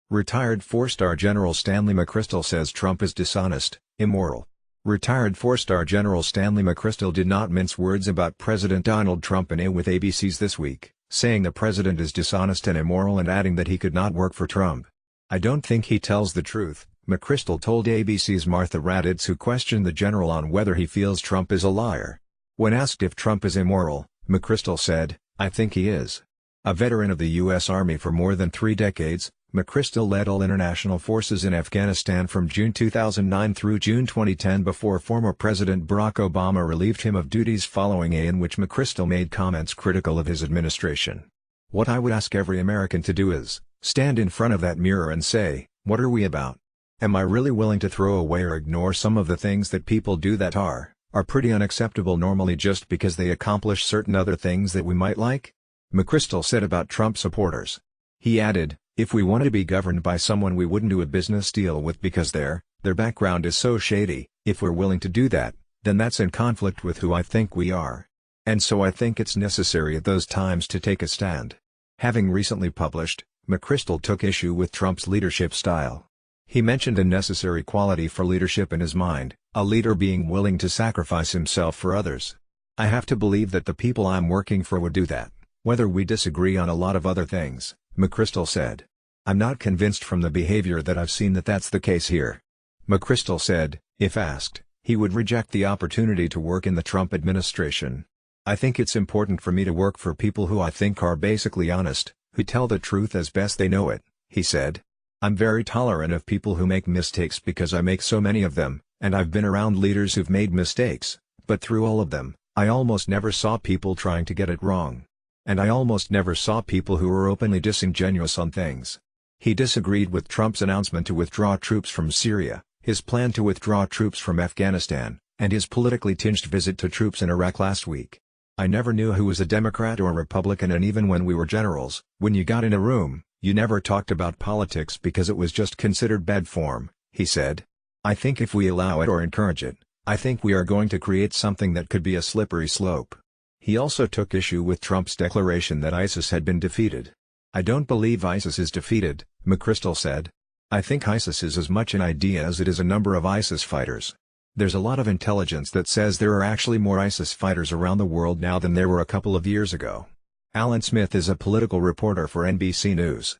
Retired four-star General Stanley McChrystal says Trump is dishonest, immoral. Retired four-star General Stanley McChrystal did not mince words about President Donald Trump in with ABC's This Week, saying the president is dishonest and immoral and adding that he could not work for Trump. "I don't think he tells the truth," McChrystal told ABC's Martha Raddatz, who questioned the general on whether he feels Trump is a liar. When asked if Trump is immoral, McChrystal said, "I think he is." A veteran of the U.S. Army for more than 3 decades, McChrystal led all international forces in Afghanistan from June 2009 through June 2010 before former President Barack Obama relieved him of duties following in which McChrystal made comments critical of his administration. "What I would ask every American to do is, stand in front of that mirror and say, what are we about? Am I really willing to throw away or ignore some of the things that people do that are pretty unacceptable normally just because they accomplish certain other things that we might like?" McChrystal said about Trump supporters. He added, "If we wanted to be governed by someone we wouldn't do a business deal with because their background is so shady. If we're willing to do that, then that's in conflict with who I think we are. And so I think it's necessary at those times to take a stand." Having recently published, McChrystal took issue with Trump's leadership style. He mentioned a necessary quality for leadership in his mind, a leader being willing to sacrifice himself for others. "I have to believe that the people I'm working for would do that, whether we disagree on a lot of other things," McChrystal said. "I'm not convinced from the behavior that I've seen that that's the case here." McChrystal said, if asked, he would reject the opportunity to work in the Trump administration. "I think it's important for me to work for people who I think are basically honest, who tell the truth as best they know it," he said. "I'm very tolerant of people who make mistakes because I make so many of them, and I've been around leaders who've made mistakes, but through all of them, I almost never saw people trying to get it wrong. And I almost never saw people who were openly disingenuous on things." He disagreed with Trump's announcement to withdraw troops from Syria, his plan to withdraw troops from Afghanistan, and his politically tinged visit to troops in Iraq last week. "I never knew who was a Democrat or Republican, and even when we were generals, when you got in a room, you never talked about politics because it was just considered bad form," he said. "I think if we allow it or encourage it, I think we are going to create something that could be a slippery slope." He also took issue with Trump's declaration that ISIS had been defeated. "I don't believe ISIS is defeated," McChrystal said. "I think ISIS is as much an idea as it is a number of ISIS fighters. There's a lot of intelligence that says there are actually more ISIS fighters around the world now than there were a couple of years ago." Alan Smith is a political reporter for NBC News.